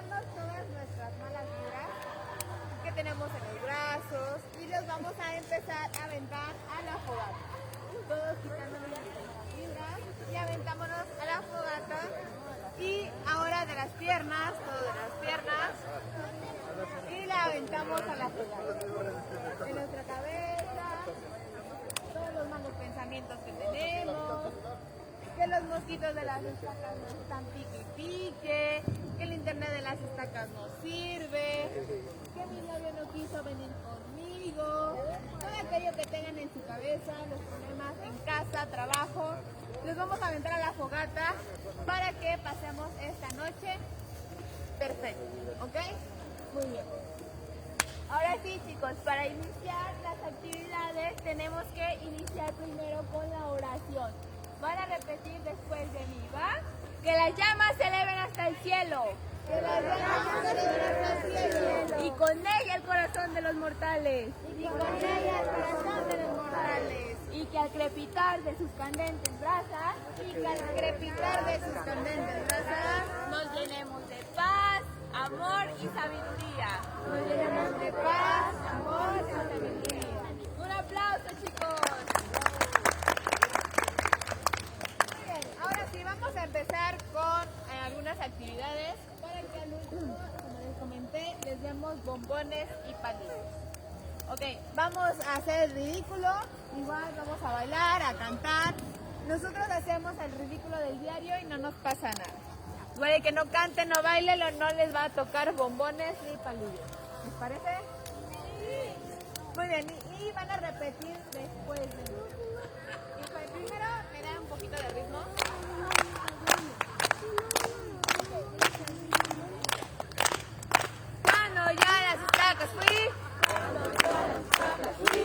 quitarnos todas nuestras malas vibras que tenemos en los brazos y los vamos a empezar a aventar a la fogata. Todos quitándonos las malas vibras y aventámonos a la fogata. Y ahora de las piernas, todo de las piernas. Y la aventamos a la fogata. En nuestra cabeza, todos los malos pensamientos que tenemos. Que los mosquitos de las estacas no están pique y pique, que el internet de las estacas no sirve, que mi novio no quiso venir conmigo, todo aquello que tengan en su cabeza, los problemas en casa, trabajo, los vamos a aventar a la fogata para que pasemos esta noche perfecto, ¿ok? Muy bien. Ahora sí, chicos, para iniciar las actividades tenemos que iniciar primero con la oración. Van a repetir después de mí, ¿va? Que las llamas se eleven hasta el cielo. Que las llamas se eleven hasta el cielo. Y con ella el corazón de los mortales. Y con ella el corazón de los mortales. Y que al crepitar de sus candentes brasas. Y que al crepitar de sus candentes brasas. Nos llenemos de paz, amor y sabiduría. Nos llenemos de paz, amor y sabiduría. Un aplauso, chicos. Ahora sí, vamos a empezar con algunas actividades para que al último, como les comenté, les demos bombones y palitos. Ok, vamos a hacer el ridículo, igual vamos a bailar, a cantar. Nosotros hacemos el ridículo del diario y no nos pasa nada. Igual que no canten, no bailen, no les va a tocar bombones ni palillos. ¿Les parece? Sí. Muy bien, y van a repetir después de mí. Primero me da un poquito de ritmo. Cuando yo a las estacas fui,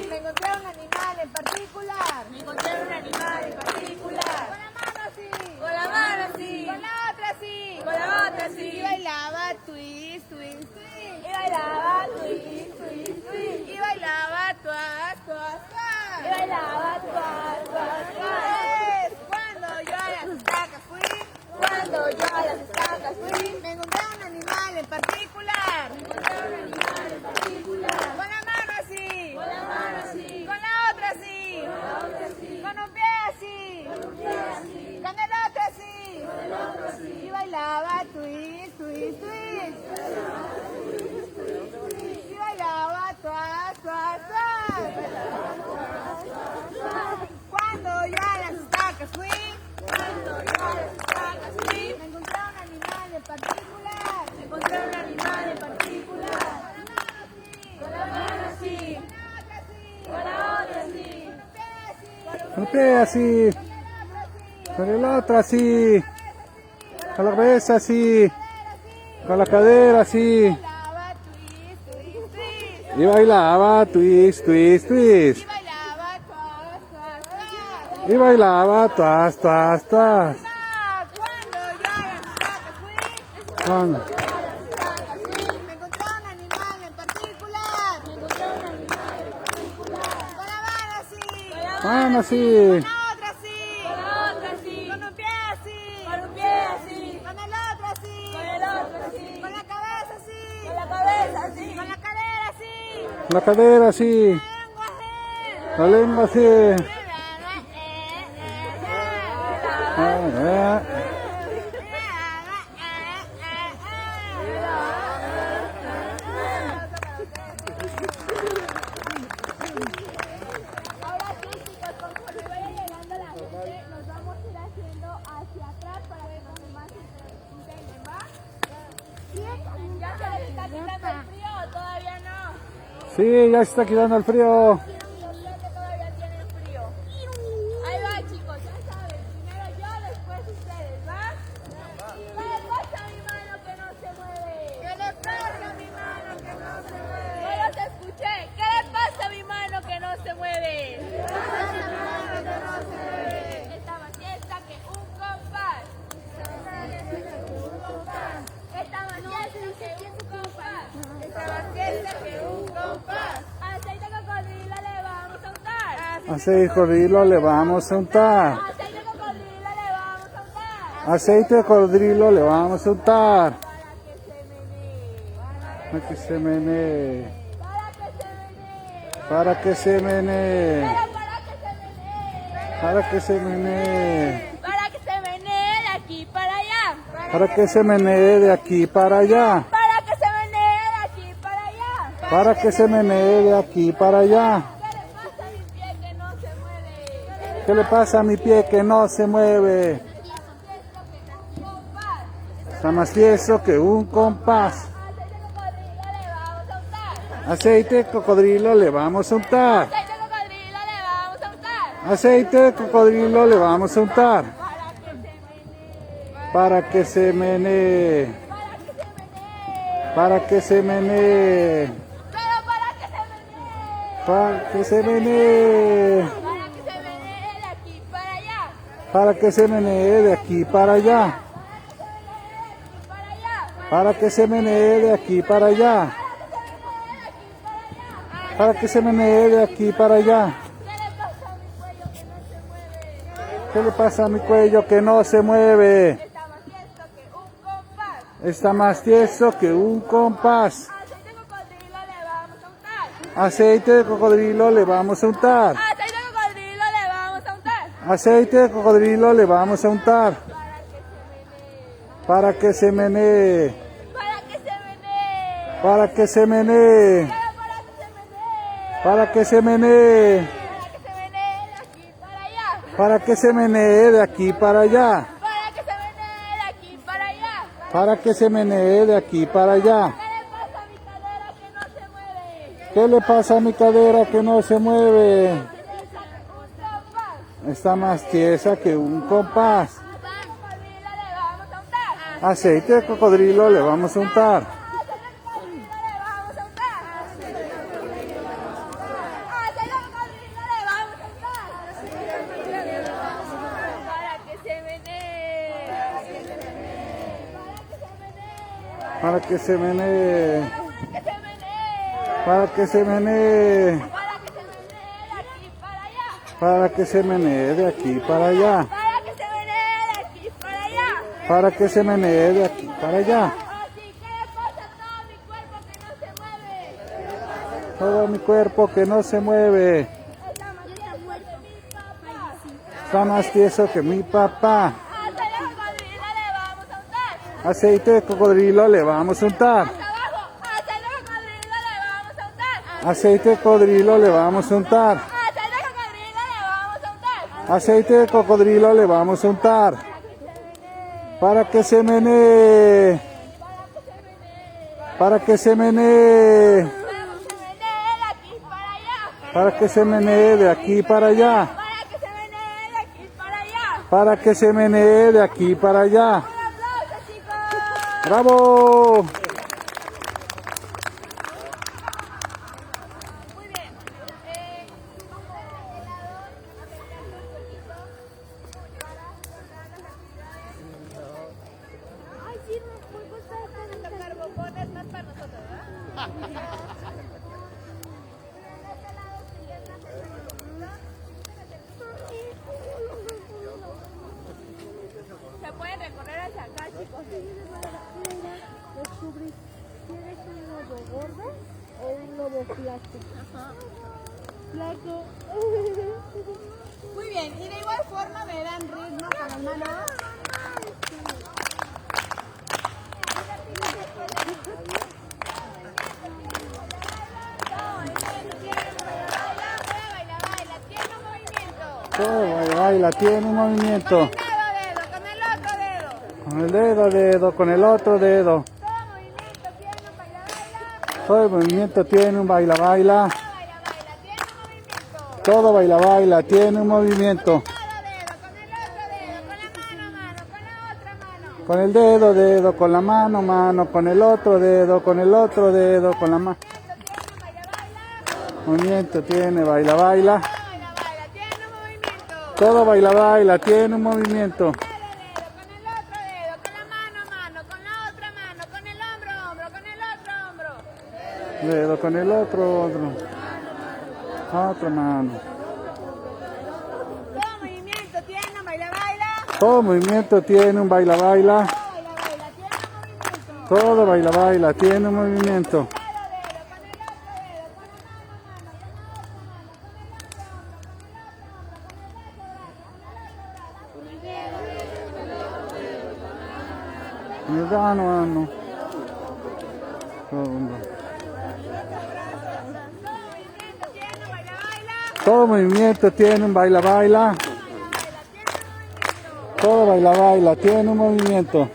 me encontré un animal en particular. Me encontré un animal en particular. Con la mano así. Con la mano así. Con la otra así. Con la otra así. Y bailaba twist, twist, twist. Y bailaba twist, twist, twist. Y bailaba tuas, tuas, tuas. Y bailaba tuas, tuas, tuas. Cuando yo a las estacas fui. Cuando yo a las estacas fui. Me encontré un animal en particular. Me encontré un animal en particular. Con la mano así. Con la mano así. Con la otra así. Con la otra así. Con un pie así. Con un pie así. Con el otro así. Con el otro así. Y bailaba twist, twist, twist. Y bailaba tuas, tuas, tuas. Cuando yo a las estacas fui. Cuando yo a las estacas fui. Me encontré un animal en particular. Me encontré un animal en particular. Con la mano así. Con la otra así. Con un pie así. Con el otro así, con la cabeza así, con la cadera así, y bailaba twist, twist, twist, y bailaba tuas, tuas, tuas. Cuando me encontré un animal en particular. Me encontré un animal en particular. Con la mano así. Mano así. Con la otra así. Con la otra así. Con un pie así. Con un pie así. Con el otro así. Con el otro así. Con la cabeza así. Con la cabeza así. Con la cadera así. La cadera así, La lengua así. la lengua así. Ahora sí, chicos, conforme vaya llegando la gente, nos vamos a ir haciendo hacia atrás para que nos más integren, ¿va? ¿Ya se les está quitando el frío o todavía no? Sí, ya se está quitando el frío. Los que todavía tienen frío. Ahí va, chicos, ya saben. Primero yo, después ustedes, ¿va? ¿Qué le pasa a mi mano que no se mueve? ¿Qué le pasa a mi mano que no se mueve? No los escuché. ¿Qué le pasa a mi mano que no se mueve? ¿Qué le pasa a mi mano que no se mueve? Está más tiesa que un compás. Está más tiesa que un compás. Está más tiesa que un compás. Aceite de cocodrilo le vamos a untar. Aceite de cocodrilo le vamos a untar. Aceite de cocodrilo le vamos a untar. Aceite de cocodrilo le vamos a untar. Para que se menee Para que se menee. Para que se menee. Para que se menee. Para que se menee de aquí para allá. Para que se menee de aquí para allá. Para que se menee de aquí para allá. Para que se menee de aquí para allá. ¿Qué le pasa a mi pie que no se mueve? ¿Qué le pasa a mi pie que no se mueve? Está más tieso que un compás. Aceite de cocodrilo le vamos a untar. Aceite de cocodrilo le vamos a untar. Para que se menee. Para que se menee. Para que se menee. Para que se menee de aquí para allá. Para que se menee de aquí para allá. Para que se menee de aquí para allá. ¿Qué le pasa a mi cuello que no se mueve? Está más tieso que un compás. Aceite de cocodrilo le vamos a untar. Aceite de cocodrilo le vamos a untar. Para que se menee. Para que se menee. Para que se menee. Para que se menee de aquí para allá. Para que se menee de aquí para allá. ¿Qué le pasa a mi cadera que no se mueve? Está más tiesa que un compás. Aceite de cocodrilo le vamos a untar. Para que se menee. Para que se menee. Para que se menee de aquí para allá. Para que se menee de aquí para allá. Todo mi cuerpo que no se mueve. Está más tieso que mi papá. Aceite de cocodrilo le vamos a untar. Aceite de cocodrilo le vamos a untar. Aceite de cocodrilo le vamos a untar. Para que se menee. Para que se menee. Para que se menee de aquí para allá. Para que se menee de aquí para allá. ¡Bravo! Muy bien. Ay, sí, muy gustoso tocar bombones más para nosotros, ¿verdad? Se pueden recorrer hacia acá, chicos. Descubrí, ¿quieres un lobo gordo o un lobo flaco? Flaco. Muy bien, y de igual forma me dan ritmo con las manos. Todo baila, tiene un movimiento. Con el otro dedo. Con el dedo, con el otro dedo. Todo movimiento tiene un baila, baila. Todo baila, baila, tiene un movimiento. Con el dedo, con la mano, mano, con el otro dedo, con el otro dedo, con la mano. Movimiento tiene, baila, baila. Todo baila, baila, tiene un movimiento. Dedo con el otro, otra mano. Todo movimiento tiene, baila, baila. Todo movimiento tiene un baila, baila. Baila, baila, tiene movimiento. Todo baila, baila, tiene un movimiento. Mano. Todo movimiento tiene un baila, baila. Todo baila, baila, tiene un movimiento.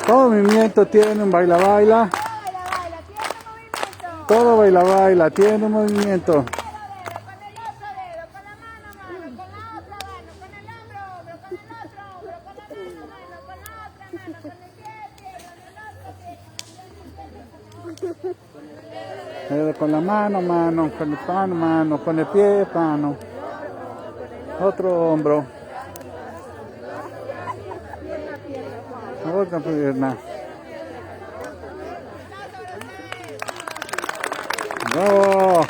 Todo movimiento tiene un baila, baila. Todo baila, baila, tiene un movimiento. Con la mano, mano, con el mano, mano, con el pie, mano. Otro hombro. Otra pierna. ¡Bravo!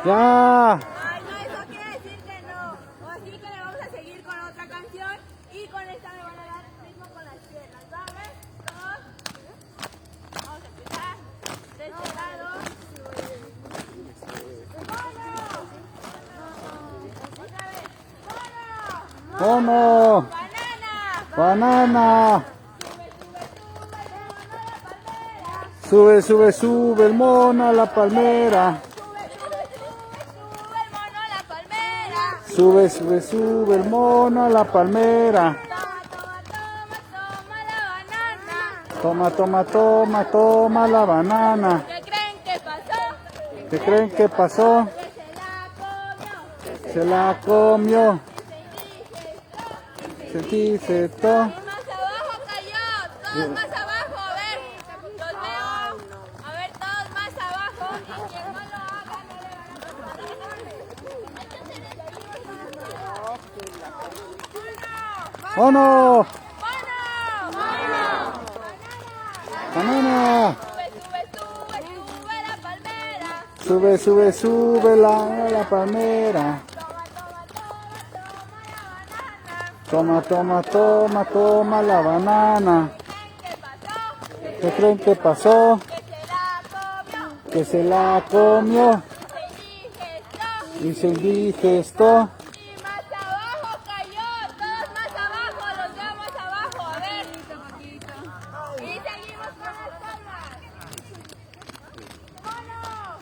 ¡Ya! Ay, no, eso quiere decir que no. O así que le vamos a seguir con otra canción y con esta me van a dar ritmo con las piernas. ¿Sabes? Todos. Vamos a empezar. De este lado. ¡Mono! Otra vez. ¡Mono! ¡Mono! ¡Banana! ¡Banana! Sube, Sube, sube el mono a la palmera. Sube, sube, sube el mono a la palmera. Sube, sube, sube el mono a la palmera. Toma, toma, toma, toma la banana. Toma, toma, toma, toma la banana. ¿Qué creen que pasó? ¿Qué creen que pasó? Que se la comió. Se la comió. Se dice todo. Más abajo cayó. Todos más abajo. A ver. Los veo. A ver, todos más abajo. Y quien no lo haga no le van a ¡Oh no! ¡Mono! ¡Banana! Sube la palmera. Sube, sube, sube la palmera. Toma, toma, toma, toma la banana. ¿Qué creen que pasó? Que se la comió. Y se indigestó. Y más abajo cayó. Todos más abajo. Los veo más abajo. A ver. Y seguimos con las palmas.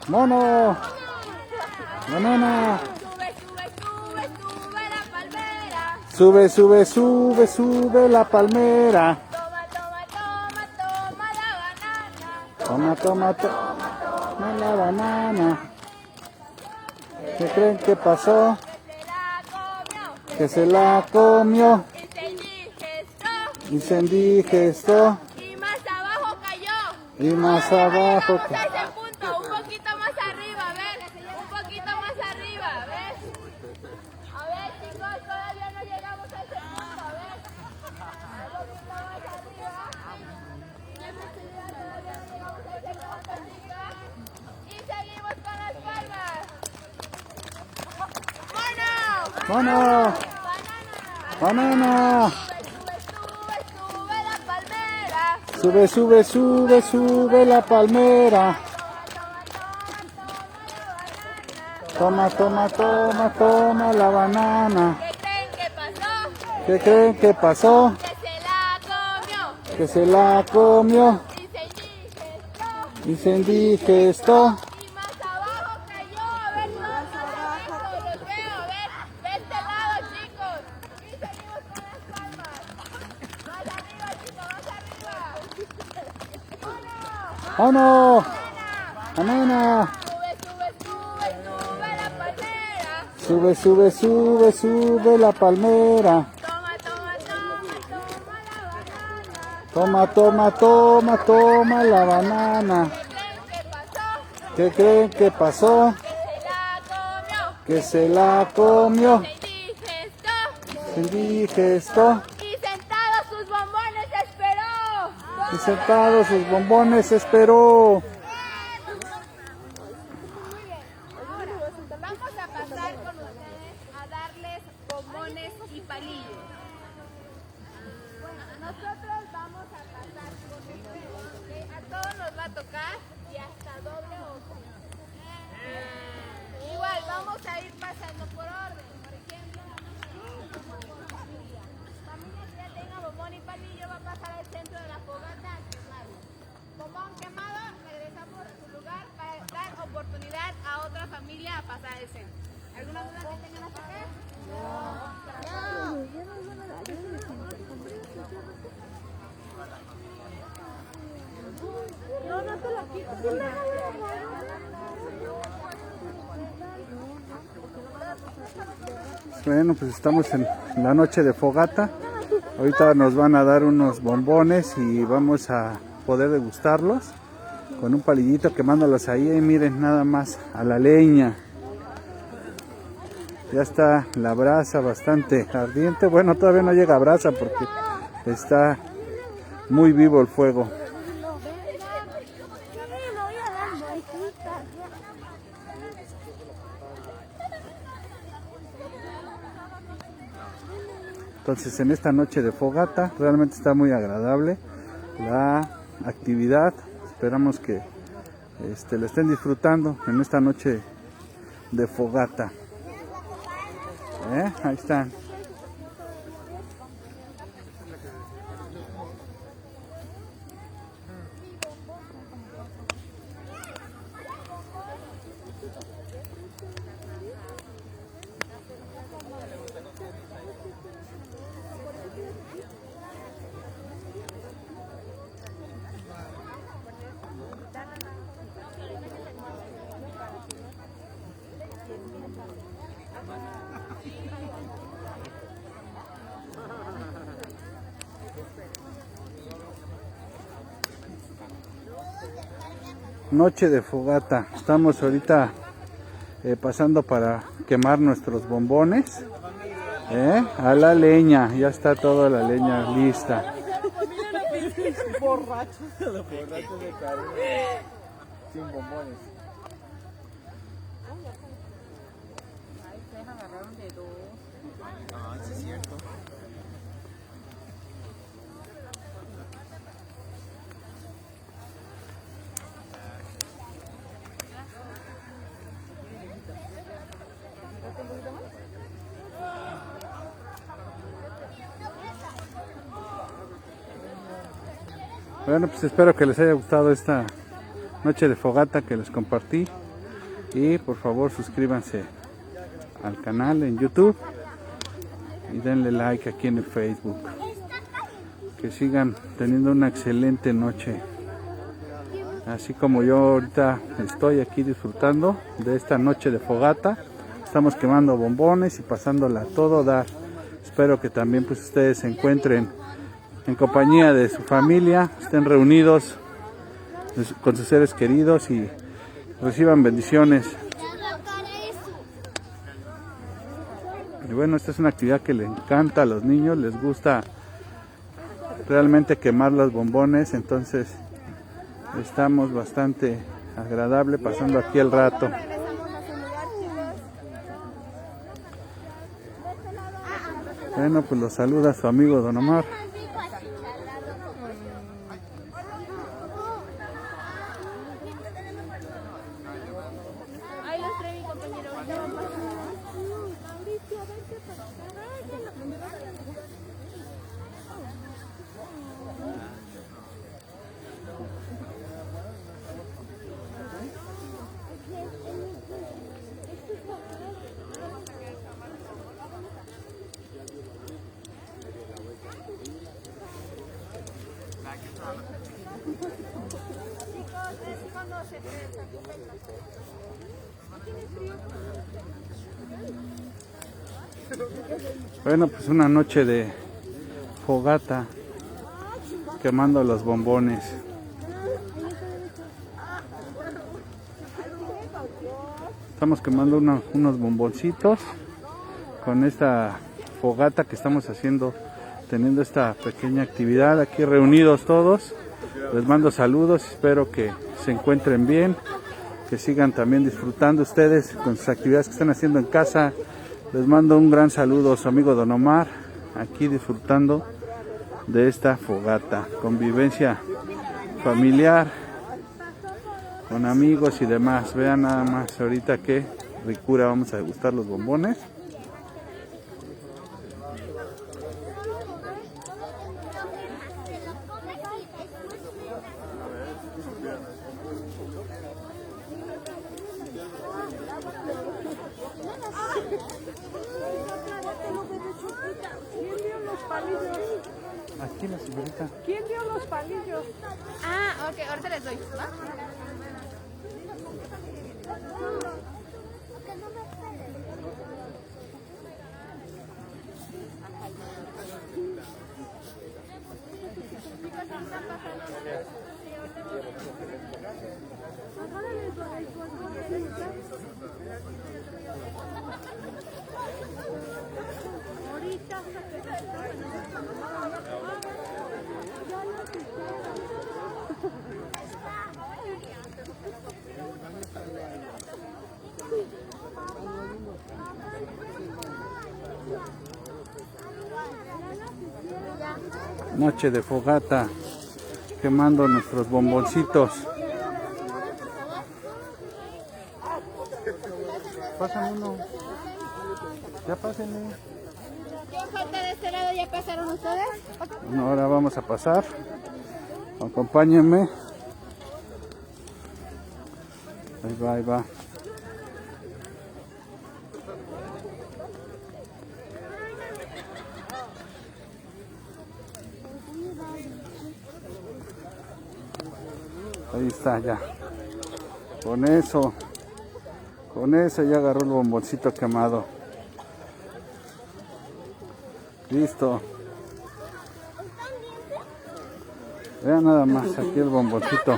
¡Mono! ¡Banana! Sube, sube, sube, sube la palmera. Sube, sube, sube la palmera. Toma, toma, toma, toma la banana. Toma, toma, toma la banana. ¿Qué creen que pasó? Que se la comió. Que se la comió Y se indigestó. y se indigestó. Y más abajo cayó. Y más abajo. Llegamos a ese punto, un poquito más arriba, a ver. Un poquito más arriba, a ver. A ver, chicos, todavía no llegamos a ese punto, a ver. Un poquito más arriba. Todavía no llegamos a ese punto, chicos. Y seguimos con las palmas. ¡Mono! ¡Mono! ¡Banana! Sube la palmera. Sube, sube, sube, sube la palmera. Toma, toma, toma, toma la banana. ¿Qué creen que pasó? ¿Qué creen que pasó? Que se la comió. Que se la comió Y se indigestó. y se indigestó. Y más abajo cayó. A ver, todos más abajo. Los veo, a ver. De este lado, chicos. Y seguimos con las palmas. Más arriba, chicos, más arriba. ¡Oh no! ¡Banana! Sube, sube, sube, sube la palmera. Sube, sube, sube, sube la palmera. Toma, toma, toma, toma la banana. Toma, toma, toma, toma la banana. ¿Qué ¿Qué creen que pasó? Que se la comió. Se indigestó. Y sentado sus bombones esperó. Y sentado sus bombones esperó. Vamos a pasar con ustedes a darles bombones y palillos. Nosotros vamos a pasar con ustedes, ¿ok? A todos nos va a tocar y hasta doble ojo. Igual, vamos a ir pasando por orden. Por ejemplo, familia que ya tenga bombón y palillo va a pasar al centro de la fogata a quemarlo. Bombón quemado, regresamos a su lugar para dar oportunidad a otra familia a pasar al centro. ¿Alguna duda que tengan hasta acá? No, no te la quito. Bueno, pues estamos en la noche de fogata. Ahorita nos van a dar unos bombones y vamos a poder degustarlos con un palillito quemándolos ahí. Y miren nada más a la leña. Ya está la brasa bastante ardiente. Bueno, todavía no llega a brasa porque está muy vivo el fuego. Entonces en esta noche de fogata realmente está muy agradable la actividad. Esperamos que la estén disfrutando en esta noche de fogata. Ahí están. Noche de fogata. Estamos ahorita pasando para quemar nuestros bombones a la leña. Ya está toda la leña lista. Borrachos de Karen. Sin bombones. Ah, sí es cierto. Bueno, pues espero que les haya gustado esta noche de fogata que les compartí. Y por favor suscríbanse al canal en YouTube y denle like aquí en el Facebook. Que sigan teniendo una excelente noche. Así como yo ahorita estoy aquí disfrutando de esta noche de fogata. Estamos quemando bombones y pasándola a todo dar. Espero que también pues ustedes se encuentren en compañía de su familia, estén reunidos con sus seres queridos y reciban bendiciones. Y bueno, esta es una actividad que le encanta a los niños, les gusta realmente quemar los bombones, entonces estamos bastante agradable pasando aquí el rato. Regresamos a su lugar, chicos. Bueno, pues los saluda su amigo Don Omar. Ahí los trae mi compañero. Ahorita vamos a Bueno, pues una noche de fogata quemando los bombones. Estamos quemando unos bomboncitos con esta fogata que estamos haciendo, teniendo esta pequeña actividad aquí reunidos todos. Les mando saludos, espero que se encuentren bien, que sigan también disfrutando ustedes con sus actividades que están haciendo en casa. Les mando un gran saludo a su amigo Don Omar, aquí disfrutando de esta fogata, convivencia familiar, con amigos y demás. Vean nada más ahorita qué ricura, vamos a degustar los bombones. Aquí la señorita. ¿Quién dio los palillos? Ah, ok, ahorita les doy, ¿va? Noche de fogata, quemando nuestros bomboncitos. Pasan uno. Ya pásenle. ¿Quién falta de este lado? ¿Ya pasaron ustedes? Bueno, ahora vamos a pasar. Acompáñenme. Ahí va, ahí va. Ahí está ya. Con eso ya agarró el bomboncito quemado. Listo. Vean nada más aquí el bomboncito.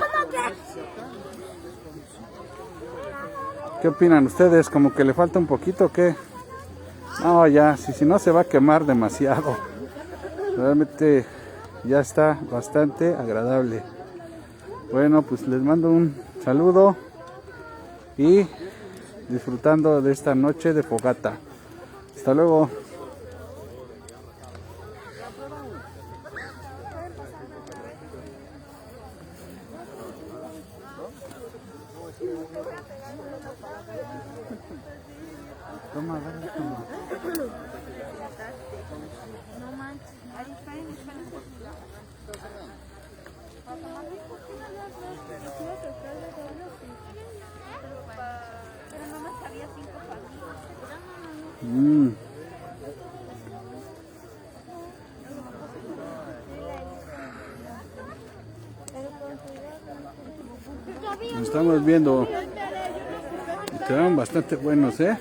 ¿Qué opinan ustedes? ¿Como que le falta un poquito o qué? No, ya, si no se va a quemar demasiado. Realmente ya está bastante agradable. Bueno, pues les mando un saludo y disfrutando de esta noche de fogata. Hasta luego. Toma, dale, toma. No manches. Ahí está, pero no me sabía 5 palillos. Nos estamos viendo. Quedaron bastante buenos, ¿eh?